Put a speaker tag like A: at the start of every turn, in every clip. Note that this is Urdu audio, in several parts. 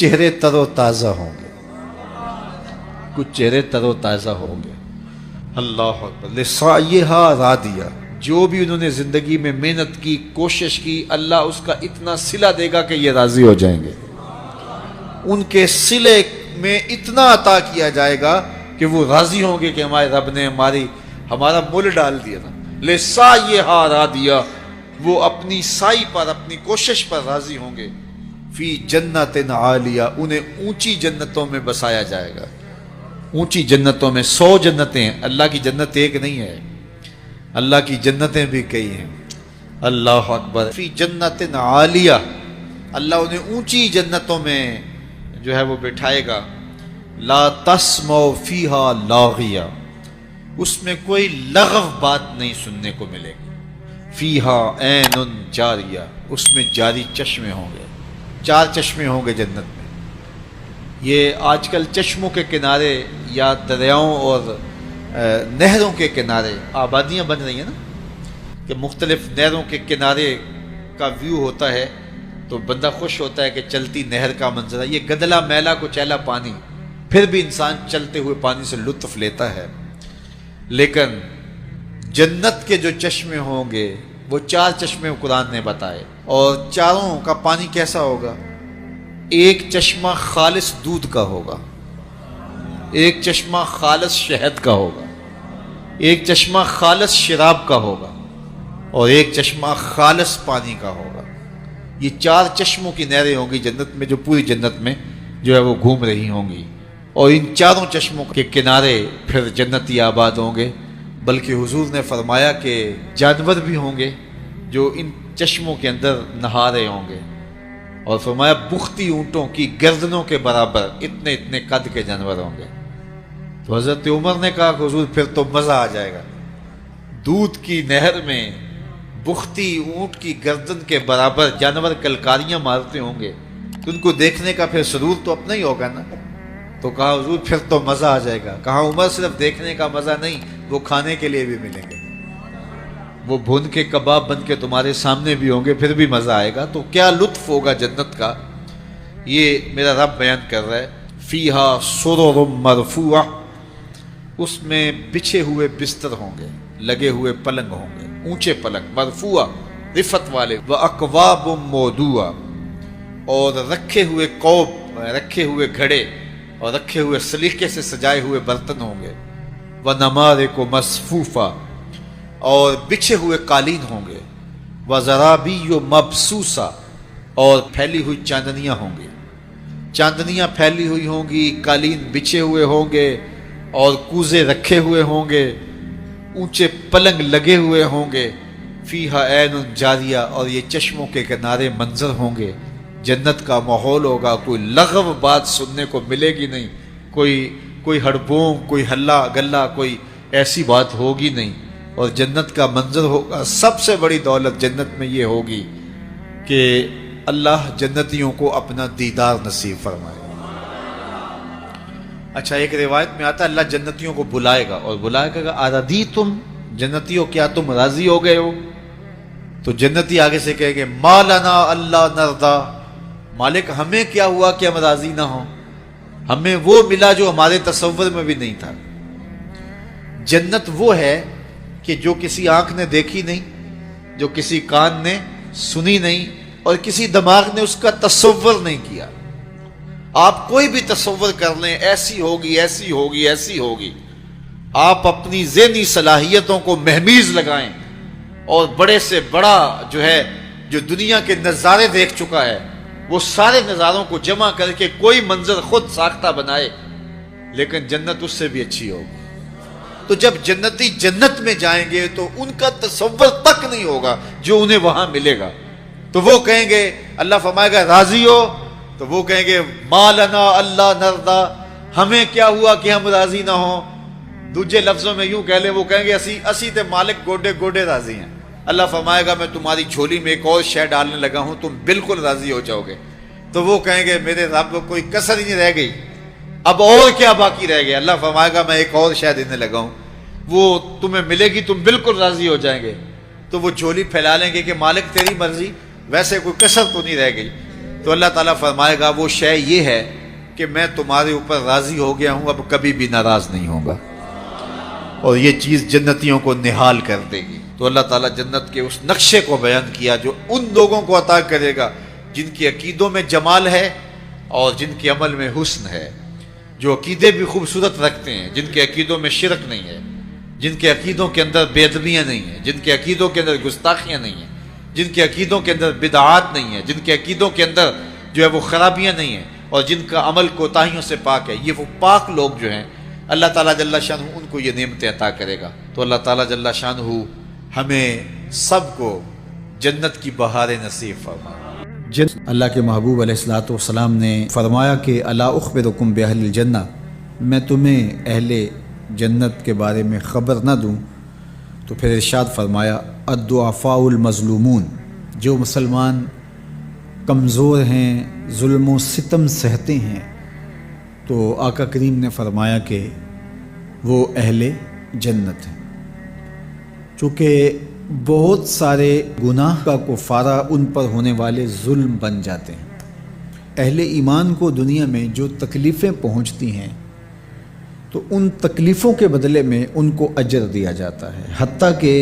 A: چہرے تر و تازہ ہوں گے، کچھ چہرے تر و تازہ ہوں گے۔ اللہ اکبر۔ لسعیھا راضیہ، جو بھی انہوں نے زندگی میں محنت کی، کوشش کی، اللہ اس کا اتنا صلہ دے گا کہ یہ راضی ہو جائیں گے۔ ان کے صلے میں اتنا عطا کیا جائے گا کہ وہ راضی ہوں گے کہ ہمارے رب نے ہمارا مول ڈال دیا نا۔ لسعیھا راضیہ، وہ اپنی سعی پر، اپنی کوشش پر راضی ہوں گے۔ فی جنت عالیہ، انہیں اونچی جنتوں میں بسایا جائے گا۔ اونچی جنتوں میں 100 جنتیں ہیں، اللہ کی جنت ایک نہیں ہے، اللہ کی جنتیں بھی کئی ہیں۔ اللہ اکبر۔ فی جنت عالیہ، اللہ انہیں اونچی جنتوں میں جو ہے وہ بٹھائے گا۔ لا تسمع فیہا لاغیہ، اس میں کوئی لغو بات نہیں سننے کو ملے گی۔ فیہا عین جاریہ، اس میں جاری چشمے ہوں گے، 4 چشمے ہوں گے جنت میں۔ یہ آج کل چشموں کے کنارے یا دریاؤں اور نہروں کے کنارے آبادیاں بن رہی ہیں نا، کہ مختلف نہروں کے کنارے کا ویو ہوتا ہے تو بندہ خوش ہوتا ہے کہ چلتی نہر کا منظر ہے۔ یہ گدلا میلا کچیلا پانی، پھر بھی انسان چلتے ہوئے پانی سے لطف لیتا ہے۔ لیکن جنت کے جو چشمے ہوں گے وہ 4 چشمے قرآن نے بتائے، اور چاروں کا پانی کیسا ہوگا؟ ایک چشمہ خالص دودھ کا ہوگا، ایک چشمہ خالص شہد کا ہوگا، ایک چشمہ خالص شراب کا ہوگا، اور ایک چشمہ خالص پانی کا ہوگا۔ یہ 4 چشموں کی نہریں ہوں گی جنت میں، جو پوری جنت میں جو ہے وہ گھوم رہی ہوں گی، اور ان چاروں چشموں کے کنارے پھر جنتی آباد ہوں گے۔ بلکہ حضور نے فرمایا کہ جانور بھی ہوں گے جو ان چشموں کے اندر نہا رہے ہوں گے، اور فرمایا بختی اونٹوں کی گردنوں کے برابر اتنے اتنے قد کے جانور ہوں گے۔ تو حضرت عمر نے کہا کہ حضور پھر تو مزہ آ جائے گا، دودھ کی نہر میں بختی اونٹ کی گردن کے برابر جانور کلکاریاں مارتے ہوں گے، تو ان کو دیکھنے کا پھر سرور تو اپنا ہی ہوگا نا۔ تو کہا حضور پھر تو مزہ آ جائے گا۔ کہا عمر صرف دیکھنے کا مزہ نہیں، وہ کھانے کے لیے بھی ملیں گے، وہ بھون کے کباب بن کے تمہارے سامنے بھی ہوں گے، پھر بھی مزہ آئے گا۔ تو کیا لطف ہوگا جنت کا، یہ میرا رب بیان کر رہا ہے۔ فیہا سرر مرفوعہ، اس میں بچھے ہوئے بستر ہوں گے، لگے ہوئے پلنگ ہوں گے، اونچے پلنگ، مرفوعہ رفت والے، واکواب موضوعہ، اور رکھے ہوئے کوب، رکھے ہوئے گھڑے، اور رکھے ہوئے سلیقے سے سجائے ہوئے برتن ہوں گے، ونمارق مصفوفہ، اور بچھے ہوئے قالین ہوں گے، وزرابی مبسوسہ، اور پھیلی ہوئی چاندنیاں ہوں گی، چاندنیاں پھیلی ہوئی ہوں گی، قالین بچھے ہوئے ہوں گے، اور کوزے رکھے ہوئے ہوں گے، اونچے پلنگ لگے ہوئے ہوں گے۔ فیہا عین جاریہ، اور یہ چشموں کے کنارے منظر ہوں گے، جنت کا ماحول ہوگا، کوئی لغو بات سننے کو ملے گی نہیں، کوئی ہڑبونگ، کوئی ہلا گلا، کوئی ایسی بات ہوگی نہیں، اور جنت کا منظر ہوگا۔ سب سے بڑی دولت جنت میں یہ ہوگی کہ اللہ جنتیوں کو اپنا دیدار نصیب فرمائے۔ اچھا، ایک روایت میں آتا ہے اللہ جنتیوں کو بلائے گا، اور بلائے گا اردیتم، جنتیوں کیا تم راضی ہو گئے ہو؟ تو جنتی آگے سے کہے گے ما لنا اللہ نرضا، مالک ہمیں کیا ہوا کہ ہم راضی نہ ہوں، ہمیں وہ ملا جو ہمارے تصور میں بھی نہیں تھا۔ جنت وہ ہے کہ جو کسی آنکھ نے دیکھی نہیں، جو کسی کان نے سنی نہیں، اور کسی دماغ نے اس کا تصور نہیں کیا۔ آپ کوئی بھی تصور کر لیں، ایسی ہوگی، ایسی ہوگی، ایسی ہوگی۔ آپ اپنی ذہنی صلاحیتوں کو مہمیز لگائیں، اور بڑے سے بڑا جو ہے، جو دنیا کے نظارے دیکھ چکا ہے، وہ سارے نظاروں کو جمع کر کے کوئی منظر خود ساختہ بنائے، لیکن جنت اس سے بھی اچھی ہوگی۔ تو جب جنتی جنت میں جائیں گے تو ان کا تصور تک نہیں ہوگا جو انہیں وہاں ملے گا۔ تو وہ کہیں گے، اللہ فرمائے گا راضی ہو؟ تو وہ کہیں گے ما لنا اللہ نرضا، ہمیں کیا ہوا کہ ہم راضی نہ ہوں۔ دوسرے لفظوں میں یوں کہہ لیں، وہ کہیں گے اسی تے مالک گوڈے گوڈے راضی ہیں۔ اللہ فرمائے گا میں تمہاری جھولی میں ایک اور شے ڈالنے لگا ہوں، تم بالکل راضی ہو جاؤ گے۔ تو وہ کہیں گے میرے رب کوئی کسر ہی نہیں رہ گئی، اب اور کیا باقی رہ گیا؟ اللہ فرمائے گا میں ایک اور شے دینے لگا ہوں، وہ تمہیں ملے گی، تم بالکل راضی ہو جائیں گے۔ تو وہ جھولی پھیلا لیں گے کہ مالک تیری مرضی، ویسے کوئی کسر تو نہیں رہ گئی۔ تو اللہ تعالیٰ فرمائے گا وہ شے یہ ہے کہ میں تمہارے اوپر راضی ہو گیا ہوں، اب کبھی بھی ناراض نہیں ہوں گا، اور یہ چیز جنتیوں کو نہال کر دے گی۔ تو اللہ تعالیٰ جنت کے اس نقشے کو بیان کیا جو ان لوگوں کو عطا کرے گا جن کے عقیدوں میں جمال ہے اور جن کے عمل میں حسن ہے، جو عقیدے بھی خوبصورت رکھتے ہیں، جن کے عقیدوں میں شرک نہیں ہے، جن کے عقیدوں کے اندر بے ادبیاں نہیں ہیں، جن کے عقیدوں کے اندر گستاخیاں نہیں ہیں، جن کے عقیدوں کے اندر بدعات نہیں ہیں، جن کے عقیدوں کے اندر جو ہے وہ خرابیاں نہیں ہیں، اور جن کا عمل کوتاہیوں سے پاک ہے، یہ وہ پاک لوگ جو ہیں اللہ تعالیٰ جل شانہ ان کو یہ نعمتیں عطا کرے گا۔ تو اللہ تعالیٰ جل شانہ ہمیں سب کو جنت کی بہاریں نصیب فرمائے۔
B: اللہ کے محبوب علیہ الصلوۃ والسلام نے فرمایا کہ الا اخبرکم باہل الجنہ، میں تمہیں اہل جنت کے بارے میں خبر نہ دوں؟ تو پھر ارشاد فرمایا الضعفاء المظلومون، جو مسلمان کمزور ہیں، ظلم و ستم سہتے ہیں، تو آقا کریم نے فرمایا کہ وہ اہل جنت ہیں۔ چونکہ بہت سارے گناہ کا کفارہ ان پر ہونے والے ظلم بن جاتے ہیں۔ اہل ایمان کو دنیا میں جو تکلیفیں پہنچتی ہیں تو ان تکلیفوں کے بدلے میں ان کو اجر دیا جاتا ہے، حتیٰ کہ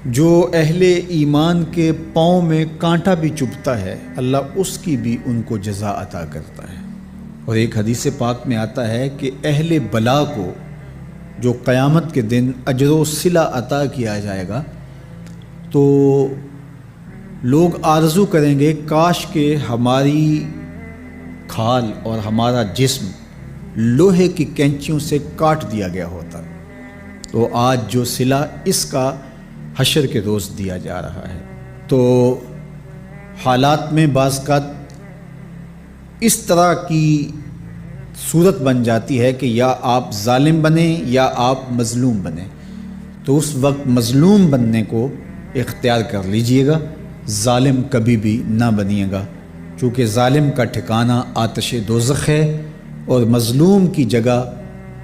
B: جو اہل ایمان کے پاؤں میں کانٹا بھی چبھتا ہے اللہ اس کی بھی ان کو جزا عطا کرتا ہے۔ اور ایک حدیث پاک میں آتا ہے کہ اہل بلا کو جو قیامت کے دن اجر و صلہ عطا کیا جائے گا تو لوگ آرزو کریں گے کاش کہ ہماری کھال اور ہمارا جسم لوہے کی کینچیوں سے کاٹ دیا گیا ہوتا، تو آج جو صلہ اس کا حشر کے روز دیا جا رہا ہے۔ تو حالات میں بعض اوقات اس طرح کی صورت بن جاتی ہے کہ یا آپ ظالم بنیں یا آپ مظلوم بنیں، تو اس وقت مظلوم بننے کو اختیار کر لیجئے گا، ظالم کبھی بھی نہ بنیے گا، چونکہ ظالم کا ٹھکانہ آتش دوزخ ہے اور مظلوم کی جگہ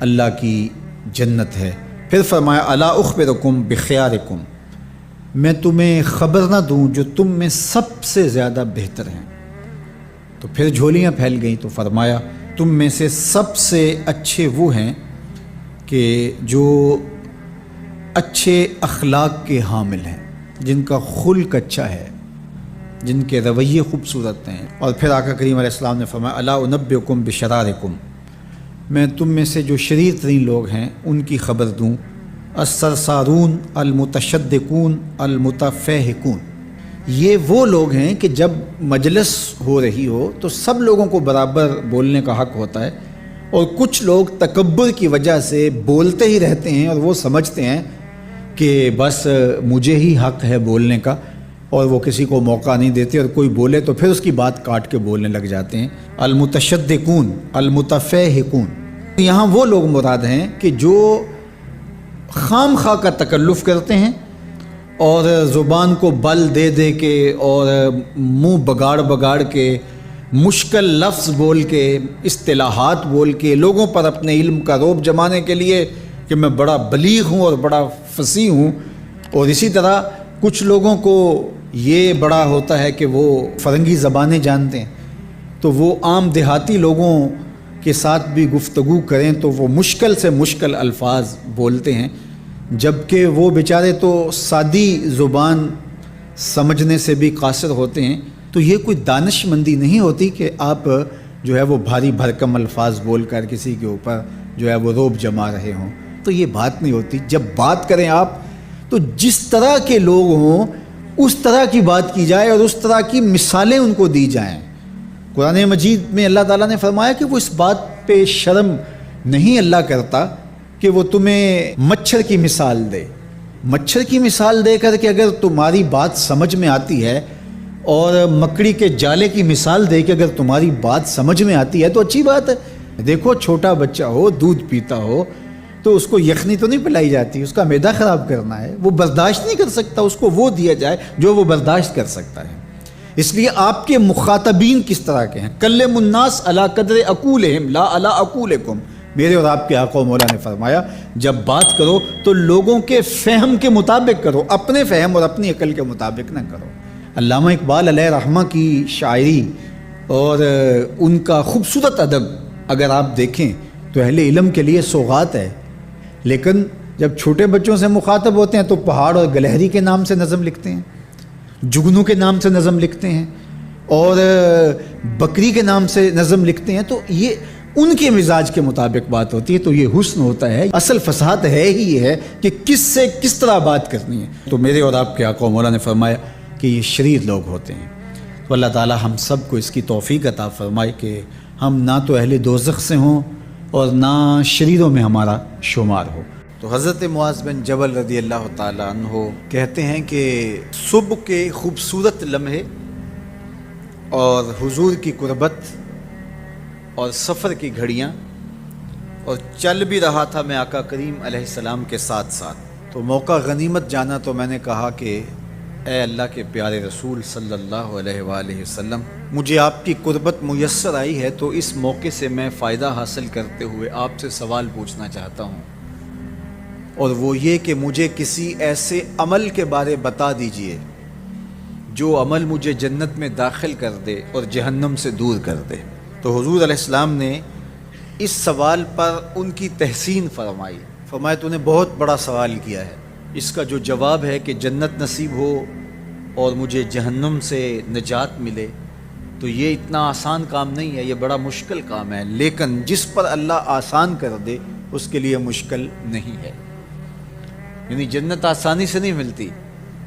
B: اللہ کی جنت ہے۔ پھر فرمایا الا اخبرکم بخیارکم، میں تمہیں خبر نہ دوں جو تم میں سب سے زیادہ بہتر ہیں؟ تو پھر جھولیاں پھیل گئیں، تو فرمایا تم میں سے سب سے اچھے وہ ہیں کہ جو اچھے اخلاق کے حامل ہیں، جن کا خلق اچھا ہے، جن کے رویے خوبصورت ہیں۔ اور پھر آقا کریم علیہ السلام نے فرمایا الا انبئکم بشرارکم، میں تم میں سے جو شریر ترین لوگ ہیں ان کی خبر دوں، السرسارون المتشدقون المتفہقون، یہ وہ لوگ ہیں کہ جب مجلس ہو رہی ہو تو سب لوگوں کو برابر بولنے کا حق ہوتا ہے، اور کچھ لوگ تکبر کی وجہ سے بولتے ہی رہتے ہیں اور وہ سمجھتے ہیں کہ بس مجھے ہی حق ہے بولنے کا، اور وہ کسی کو موقع نہیں دیتے، اور کوئی بولے تو پھر اس کی بات کاٹ کے بولنے لگ جاتے ہیں۔ المتشدقون المتفہقون، یہاں وہ لوگ مراد ہیں کہ جو خام خواہ کا تکلف کرتے ہیں اور زبان کو بل دے دے کے اور منہ بگاڑ بگاڑ کے مشکل لفظ بول کے اصطلاحات بول کے لوگوں پر اپنے علم کا رعب جمانے کے لیے کہ میں بڑا بلیغ ہوں اور بڑا فصیح ہوں، اور اسی طرح کچھ لوگوں کو یہ بڑا ہوتا ہے کہ وہ فرنگی زبانیں جانتے ہیں، تو وہ عام دیہاتی لوگوں کے ساتھ بھی گفتگو کریں تو وہ مشکل سے مشکل الفاظ بولتے ہیں، جبکہ وہ بیچارے تو سادی زبان سمجھنے سے بھی قاصر ہوتے ہیں۔ تو یہ کوئی دانش مندی نہیں ہوتی کہ آپ جو ہے وہ بھاری بھرکم الفاظ بول کر کسی کے اوپر جو ہے وہ رعب جما رہے ہوں، تو یہ بات نہیں ہوتی۔ جب بات کریں آپ تو جس طرح کے لوگ ہوں اس طرح کی بات کی جائے اور اس طرح کی مثالیں ان کو دی جائیں۔ قرآن مجید میں اللہ تعالیٰ نے فرمایا کہ وہ اس بات پہ شرم نہیں اللہ کرتا کہ وہ تمہیں مچھر کی مثال دے، مچھر کی مثال دے کر کہ اگر تمہاری بات سمجھ میں آتی ہے، اور مکڑی کے جالے کی مثال دے کہ اگر تمہاری بات سمجھ میں آتی ہے تو اچھی بات ہے۔ دیکھو چھوٹا بچہ ہو دودھ پیتا ہو تو اس کو یخنی تو نہیں پلائی جاتی، اس کا معدہ خراب کرنا ہے، وہ برداشت نہیں کر سکتا، اس کو وہ دیا جائے جو وہ برداشت کر سکتا ہے۔ اس لیے آپ کے مخاطبین کس طرح کے ہیں؟ کلم الناس علی قدر عقولہم لا علی عقولکم، میرے اور آپ کے آقا و مولا نے فرمایا جب بات کرو تو لوگوں کے فہم کے مطابق کرو، اپنے فہم اور اپنی عقل کے مطابق نہ کرو۔ علامہ اقبال علیہ رحمہ کی شاعری اور ان کا خوبصورت ادب اگر آپ دیکھیں تو اہل علم کے لیے سوغات ہے، لیکن جب چھوٹے بچوں سے مخاطب ہوتے ہیں تو پہاڑ اور گلہری کے نام سے نظم لکھتے ہیں، جگنو کے نام سے نظم لکھتے ہیں اور بکری کے نام سے نظم لکھتے ہیں، تو یہ ان کے مزاج کے مطابق بات ہوتی ہے۔ تو یہ حسن ہوتا ہے، اصل فصاحت ہے ہی یہ ہے کہ کس سے کس طرح بات کرنی ہے۔ تو میرے اور آپ کے آقا و مولا نے فرمایا کہ یہ شریر لوگ ہوتے ہیں۔ تو اللہ تعالی ہم سب کو اس کی توفیق عطا فرمائے کہ ہم نہ تو اہل دوزخ سے ہوں اور نہ شریروں میں ہمارا شمار ہو۔ تو حضرت معاذ بن جبل رضی اللہ تعالیٰ عنہ کہتے ہیں کہ صبح کے خوبصورت لمحے اور حضور کی قربت اور سفر کی گھڑیاں، اور چل بھی رہا تھا میں آقا کریم علیہ السلام کے ساتھ ساتھ، تو موقع غنیمت جانا تو میں نے کہا کہ اے اللہ کے پیارے رسول صلی اللہ علیہ وآلہ وسلم، مجھے آپ کی قربت میسر آئی ہے تو اس موقع سے میں فائدہ حاصل کرتے ہوئے آپ سے سوال پوچھنا چاہتا ہوں، اور وہ یہ کہ مجھے کسی ایسے عمل کے بارے بتا دیجئے جو عمل مجھے جنت میں داخل کر دے اور جہنم سے دور کر دے۔ تو حضور علیہ السلام نے اس سوال پر ان کی تحسین فرمائی، فرمایا تو نے بہت بڑا سوال کیا ہے، اس کا جو جواب ہے کہ جنت نصیب ہو اور مجھے جہنم سے نجات ملے تو یہ اتنا آسان کام نہیں ہے، یہ بڑا مشکل کام ہے، لیکن جس پر اللہ آسان کر دے اس کے لیے مشکل نہیں ہے۔ یعنی جنت آسانی سے نہیں ملتی،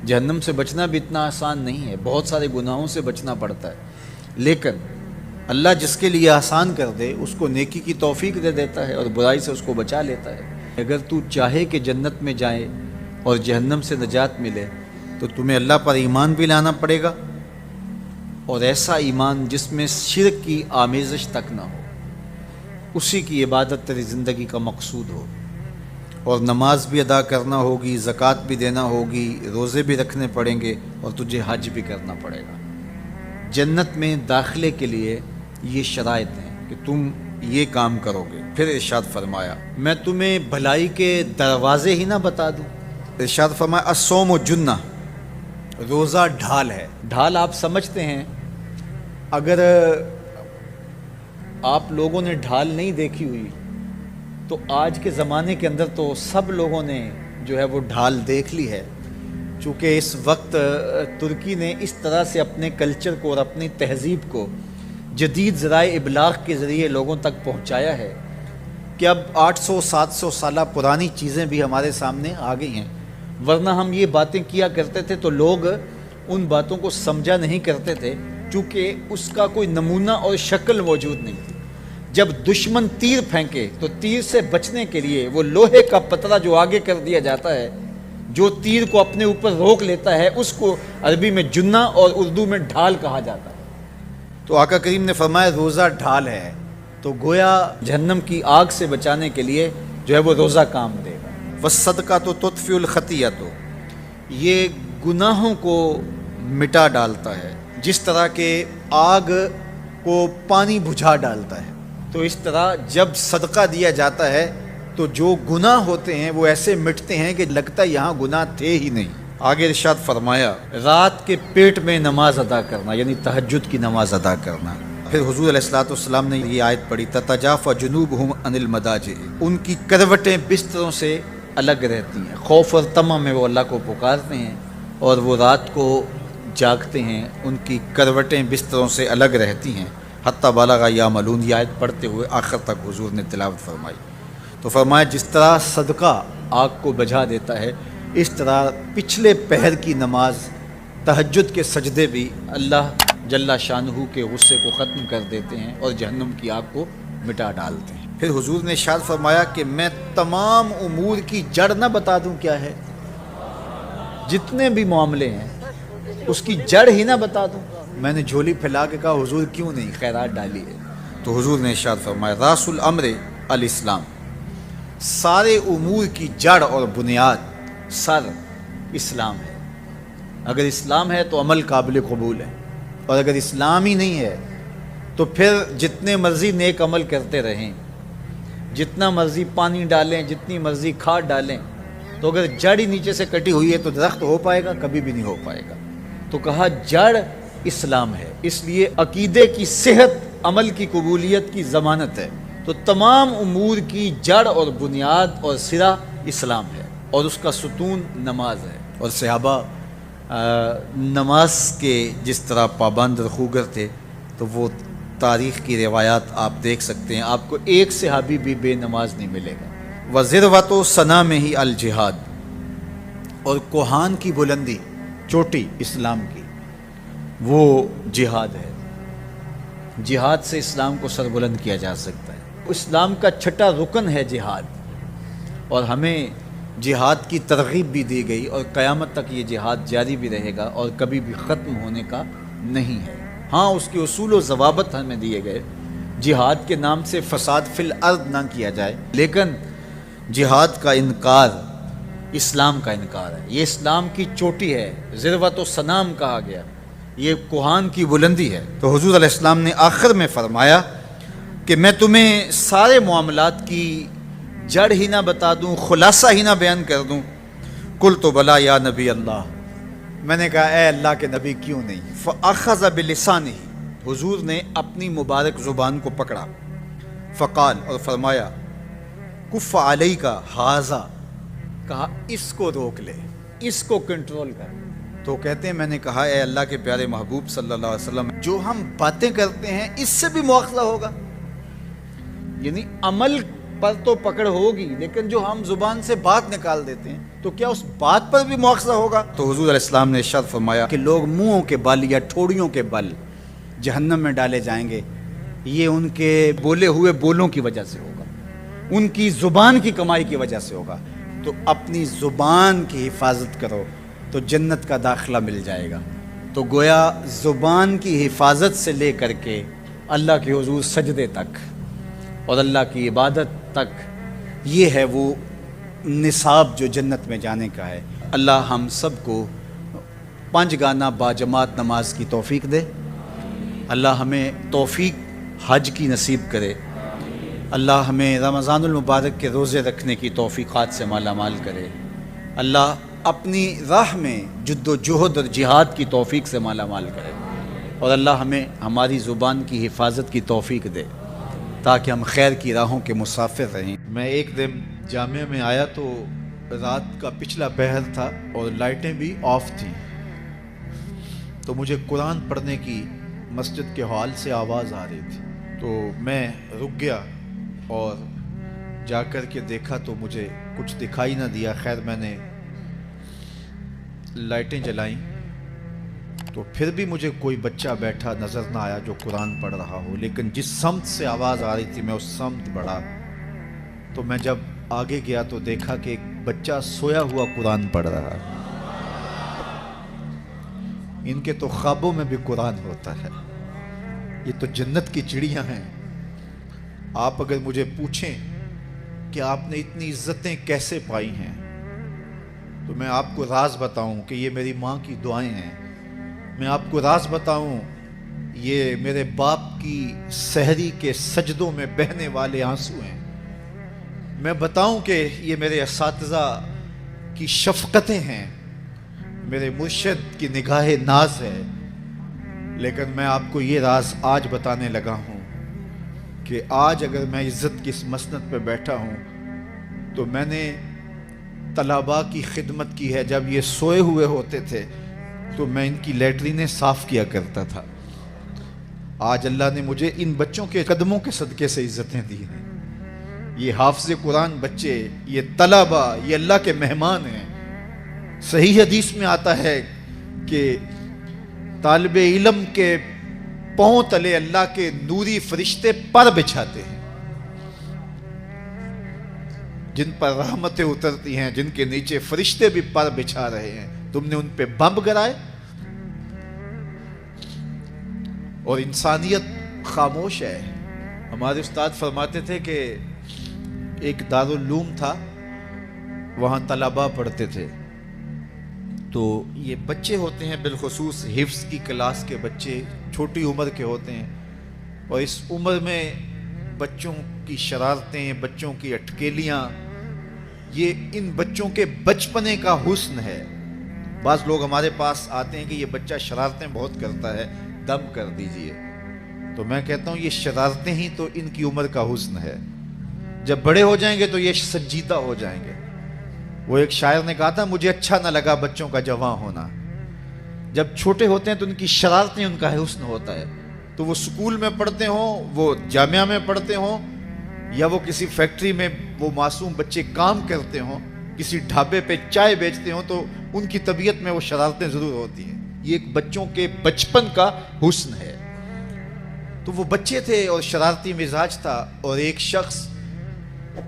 B: جہنم سے بچنا بھی اتنا آسان نہیں ہے، بہت سارے گناہوں سے بچنا پڑتا ہے، لیکن اللہ جس کے لیے آسان کر دے اس کو نیکی کی توفیق دے دیتا ہے اور برائی سے اس کو بچا لیتا ہے۔ اگر تو چاہے کہ جنت میں جائے اور جہنم سے نجات ملے تو تمہیں اللہ پر ایمان بھی لانا پڑے گا، اور ایسا ایمان جس میں شرک کی آمیزش تک نہ ہو، اسی کی عبادت تیری زندگی کا مقصود ہو، اور نماز بھی ادا کرنا ہوگی، زکوٰۃ بھی دینا ہوگی، روزے بھی رکھنے پڑیں گے، اور تجھے حج بھی کرنا پڑے گا۔ جنت میں داخلے کے لیے یہ شرائط ہیں کہ تم یہ کام کرو گے۔ پھر ارشاد فرمایا میں تمہیں بھلائی کے دروازے ہی نہ بتا دوں۔ ارشاد فرمایا الصوم جنہ، روزہ ڈھال ہے۔ ڈھال آپ سمجھتے ہیں، اگر آپ لوگوں نے ڈھال نہیں دیکھی ہوئی تو آج کے زمانے کے اندر تو سب لوگوں نے جو ہے وہ ڈھال دیکھ لی ہے، چونکہ اس وقت ترکی نے اس طرح سے اپنے کلچر کو اور اپنی تہذیب کو جدید ذرائع ابلاغ کے ذریعے لوگوں تک پہنچایا ہے کہ اب 800-700 سالہ پرانی چیزیں بھی ہمارے سامنے آ گئی ہیں، ورنہ ہم یہ باتیں کیا کرتے تھے تو لوگ ان باتوں کو سمجھا نہیں کرتے تھے، چونکہ اس کا کوئی نمونہ اور شکل موجود نہیں تھی۔ جب دشمن تیر پھینکے تو تیر سے بچنے کے لیے وہ لوہے کا پتلا جو آگے کر دیا جاتا ہے، جو تیر کو اپنے اوپر روک لیتا ہے، اس کو عربی میں جنہ اور اردو میں ڈھال کہا جاتا ہے۔ تو آقا کریم نے فرمایا روزہ ڈھال ہے، تو گویا جہنم کی آگ سے بچانے کے لیے جو ہے وہ روزہ کام دے گا۔ وَالصَّدْقَةُ تُطْفِئُ الْخَطِیَّةَ، یہ گناہوں کو مٹا ڈالتا ہے، جس طرح کہ آگ کو پانی بجھا ڈالتا ہے، تو اس طرح جب صدقہ دیا جاتا ہے تو جو گناہ ہوتے ہیں وہ ایسے مٹتے ہیں کہ لگتا ہے یہاں گناہ تھے ہی نہیں۔ آگے ارشاد فرمایا رات کے پیٹ میں نماز ادا کرنا، یعنی تہجد کی نماز ادا کرنا۔ پھر حضور علیہ الصلوۃ والسلام نے یہ آیت پڑھی تتجافی جنوبہم عن المضاجع، ان کی کروٹیں بستروں سے الگ رہتی ہیں، خوف اور طمع میں وہ اللہ کو پکارتے ہیں اور وہ رات کو جاگتے ہیں، ان کی کروٹیں بستروں سے الگ رہتی ہیں، حتی بلغ یعملون، یہ آیت پڑھتے ہوئے آخر تک حضور نے تلاوت فرمائی۔ تو فرمایا جس طرح صدقہ آگ کو بجھا دیتا ہے، اس طرح پچھلے پہر کی نماز، تہجد کے سجدے بھی اللہ جل شانہ کے غصے کو ختم کر دیتے ہیں اور جہنم کی آگ کو مٹا ڈالتے ہیں۔ پھر حضور نے ارشاد فرمایا کہ میں تمام امور کی جڑ نہ بتا دوں کیا ہے، جتنے بھی معاملے ہیں اس کی جڑ ہی نہ بتا دوں۔ میں نے جھولی پھیلا کے کہا حضور کیوں نہیں، خیرات ڈالی ہے۔ تو حضور نے ارشاد فرمایا راس الامر الاسلام، سارے امور کی جڑ اور بنیاد، سر اسلام ہے۔ اگر اسلام ہے تو عمل قابل قبول ہے، اور اگر اسلام ہی نہیں ہے تو پھر جتنے مرضی نیک عمل کرتے رہیں، جتنا مرضی پانی ڈالیں، جتنی مرضی کھاد ڈالیں، تو اگر جڑ ہی نیچے سے کٹی ہوئی ہے تو درخت ہو پائے گا؟ کبھی بھی نہیں ہو پائے گا۔ تو کہا جڑ اسلام ہے، اس لیے عقیدے کی صحت عمل کی قبولیت کی ضمانت ہے، تو تمام امور کی جڑ اور بنیاد اور سرا اسلام ہے، اور اس کا ستون نماز ہے۔ اور صحابہ نماز کے جس طرح پابند رخوگر تھے، تو وہ تاریخ کی روایات آپ دیکھ سکتے ہیں، آپ کو ایک صحابی بھی بے نماز نہیں ملے گا۔ وَذِرْوَةُ صَنَامِهِ الْجِہاد، اور کوہان کی بلندی، چوٹی اسلام کی، وہ جہاد ہے۔ جہاد سے اسلام کو سربلند کیا جا سکتا ہے۔ اسلام کا چھٹا رکن ہے جہاد، اور ہمیں جہاد کی ترغیب بھی دی گئی، اور قیامت تک یہ جہاد جاری بھی رہے گا اور کبھی بھی ختم ہونے کا نہیں ہے۔ ہاں، اس کے اصول و ضوابط ہمیں دیے گئے، جہاد کے نام سے فساد فی الارض نہ کیا جائے، لیکن جہاد کا انکار اسلام کا انکار ہے۔ یہ اسلام کی چوٹی ہے، ذروۃ و سنام کہا گیا، یہ کوہان کی بلندی ہے۔ تو حضور علیہ السلام نے آخر میں فرمایا کہ میں تمہیں سارے معاملات کی جڑ ہی نہ بتا دوں، خلاصہ ہی نہ بیان کر دوں؟ قلت بلا یا نبی اللہ، میں نے کہا اے اللہ کے نبی کیوں نہیں؟ فاخذ بلسانہ، حضور نے اپنی مبارک زبان کو پکڑا، فقال، اور فرمایا کف علیک ھذا، کہا اس کو روک لے، اس کو کنٹرول کر۔ تو کہتے ہیں میں نے کہا اے اللہ کے پیارے محبوب صلی اللہ علیہ وسلم، جو ہم باتیں کرتے ہیں اس سے بھی مواخذہ ہوگا؟ یعنی عمل پر تو پکڑ ہوگی، لیکن جو ہم زبان سے بات نکال دیتے ہیں تو کیا اس بات پر بھی مواخذہ ہوگا؟ تو حضور علیہ السلام نے ارشاد فرمایا کہ لوگ منہوں کے بل یا ٹھوڑیوں کے بل جہنم میں ڈالے جائیں گے، یہ ان کے بولے ہوئے بولوں کی وجہ سے ہوگا، ان کی زبان کی کمائی کی وجہ سے ہوگا۔ تو اپنی زبان کی حفاظت کرو تو جنت کا داخلہ مل جائے گا۔ تو گویا زبان کی حفاظت سے لے کر کے اللہ کے حضور سجدے تک اور اللہ کی عبادت تک، یہ ہے وہ نصاب جو جنت میں جانے کا ہے۔ اللہ ہم سب کو 5 گانا باجماعت نماز کی توفیق دے، اللہ ہمیں توفیق حج کی نصیب کرے، اللہ ہمیں رمضان المبارک کے روزے رکھنے کی توفیقات سے مالا مال کرے، اللہ اپنی راہ میں جد و جہد اور جہاد کی توفیق سے مالا مال کرے، اور اللہ ہمیں ہماری زبان کی حفاظت کی توفیق دے تاکہ ہم خیر کی راہوں کے مسافر رہیں۔
A: میں ایک دن جامعہ میں آیا تو رات کا پچھلا پہر تھا اور لائٹیں بھی آف تھیں، تو مجھے قرآن پڑھنے کی مسجد کے ہال سے آواز آ رہی تھی، تو میں رک گیا اور جا کر کے دیکھا تو مجھے کچھ دکھائی نہ دیا۔ خیر میں نے لائٹیں جلائیں تو پھر بھی مجھے کوئی بچہ بیٹھا نظر نہ آیا جو قرآن پڑھ رہا ہو، لیکن جس سمت سے آواز آ رہی تھی میں اس سمت بڑھا، تو میں جب آگے گیا تو دیکھا کہ ایک بچہ سویا ہوا قرآن پڑھ رہا۔ ان کے تو خوابوں میں بھی قرآن ہوتا ہے، یہ تو جنت کی چڑیاں ہیں۔ آپ اگر مجھے پوچھیں کہ آپ نے اتنی عزتیں کیسے پائی ہیں، تو میں آپ کو راز بتاؤں کہ یہ میری ماں کی دعائیں ہیں، میں آپ کو راز بتاؤں یہ میرے باپ کی سحری کے سجدوں میں بہنے والے آنسو ہیں، میں بتاؤں کہ یہ میرے اساتذہ کی شفقتیں ہیں، میرے مرشد کی نگاہ ناز ہے۔ لیکن میں آپ کو یہ راز آج بتانے لگا ہوں کہ آج اگر میں عزت کی اس مسند پہ بیٹھا ہوں تو میں نے طلباء کی خدمت کی ہے۔ جب یہ سوئے ہوئے ہوتے تھے تو میں ان کی لیٹرینیں صاف کیا کرتا تھا۔ آج اللہ نے مجھے ان بچوں کے قدموں کے صدقے سے عزتیں دی ہیں۔ یہ حافظ قرآن بچے، یہ طلباء، یہ اللہ کے مہمان ہیں۔ صحیح حدیث میں آتا ہے کہ طالب علم کے پاؤں تلے اللہ کے نوری فرشتے پر بچھاتے ہیں، جن پر رحمتیں اترتی ہیں، جن کے نیچے فرشتے بھی پر بچھا رہے ہیں۔ تم نے ان پہ بم گرائے اور انسانیت خاموش ہے۔ ہمارے استاد فرماتے تھے کہ ایک دارالعلوم تھا، وہاں طلباء پڑھتے تھے، تو یہ بچے ہوتے ہیں بالخصوص حفظ کی کلاس کے بچے، چھوٹی عمر کے ہوتے ہیں، اور اس عمر میں بچوں کی شرارتیں، بچوں کی اٹکیلیاں، یہ ان بچوں کے بچپنے کا حسن ہے۔ بعض لوگ ہمارے پاس آتے ہیں کہ یہ بچہ شرارتیں بہت کرتا ہے، دم کر دیجئے، تو میں کہتا ہوں یہ شرارتیں ہی تو ان کی عمر کا حسن ہے، جب بڑے ہو جائیں گے تو یہ سنجیدہ ہو جائیں گے۔ وہ ایک شاعر نے کہا تھا مجھے اچھا نہ لگا بچوں کا جوان ہونا، جب چھوٹے ہوتے ہیں تو ان کی شرارتیں ان کا حسن ہوتا ہے، تو وہ سکول میں پڑھتے ہوں، وہ جامعہ میں پڑھتے ہوں، یا وہ کسی فیکٹری میں وہ معصوم بچے کام کرتے ہوں، کسی ڈھابے پہ چائے بیچتے ہوں، تو ان کی طبیعت میں وہ شرارتیں ضرور ہوتی ہیں۔ یہ ایک بچوں کے بچپن کا حسن ہے۔ تو وہ بچے تھے اور شرارتی مزاج تھا، اور ایک شخص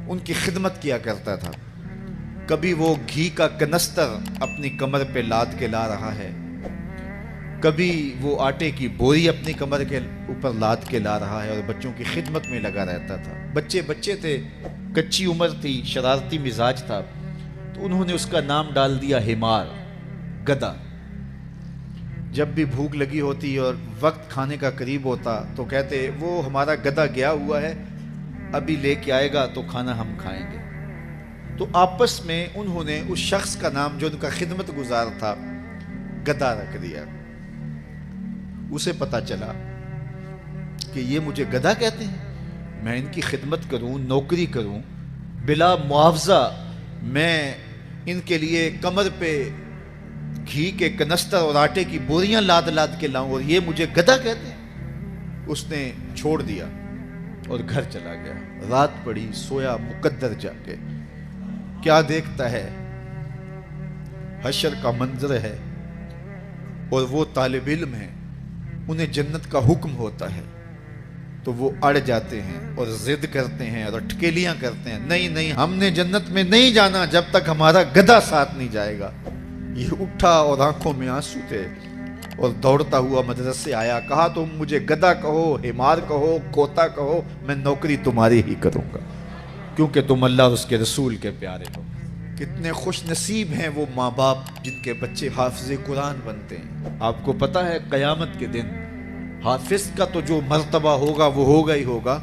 A: ان کی خدمت کیا کرتا تھا۔ کبھی وہ گھی کا کنستر اپنی کمر پہ لاد کے لا رہا ہے، کبھی وہ آٹے کی بوری اپنی کمر کے اوپر لاد کے لا رہا ہے، اور بچوں کی خدمت میں لگا رہتا تھا۔ بچے تھے، کچی عمر تھی، شرارتی مزاج تھا، تو انہوں نے اس کا نام ڈال دیا حمار، گدھا۔ جب بھی بھوک لگی ہوتی اور وقت کھانے کا قریب ہوتا تو کہتے وہ ہمارا گدھا گیا ہوا ہے، ابھی لے کے آئے گا تو کھانا ہم کھائیں گے۔ تو آپس میں انہوں نے اس شخص کا نام جو ان کا خدمت گزار تھا گدھا رکھ دیا۔ اسے پتا چلا کہ یہ مجھے گدھا کہتے ہیں، میں ان کی خدمت کروں، نوکری کروں، بلا معاوضہ میں ان کے لیے کمر پہ گھی کے کنستر اور آٹے کی بوریاں لاد لاد کے لاؤں، اور یہ مجھے گدھا کہتے ہیں۔ اس نے چھوڑ دیا اور گھر چلا گیا۔ رات پڑی، سویا مقدر جا کے، کیا دیکھتا ہے؟ حشر کا منظر ہے، اور وہ طالب علم ہے، انہیں جنت کا حکم ہوتا ہے، تو وہ اڑ جاتے ہیں اور ضد کرتے ہیں اور اٹکیلیاں کرتے ہیں، نہیں ہم نے جنت میں نہیں جانا جب تک ہمارا گدھا ساتھ نہیں جائے گا۔ یہ اٹھا اور آنکھوں میں آنسو تھے، اور دوڑتا ہوا مدرسے آیا، کہا تم مجھے گدھا کہو، حمار کہو، کوتا کہو، میں نوکری تمہاری ہی کروں گا، کیونکہ تم اللہ اور اس کے رسول کے پیارے ہو۔ کتنے خوش نصیب ہیں وہ ماں باپ جن کے بچے حافظ قرآن بنتے ہیں۔ آپ کو پتہ ہے قیامت کے دن حافظ کا تو جو مرتبہ ہوگا وہ ہوگا ہی ہوگا،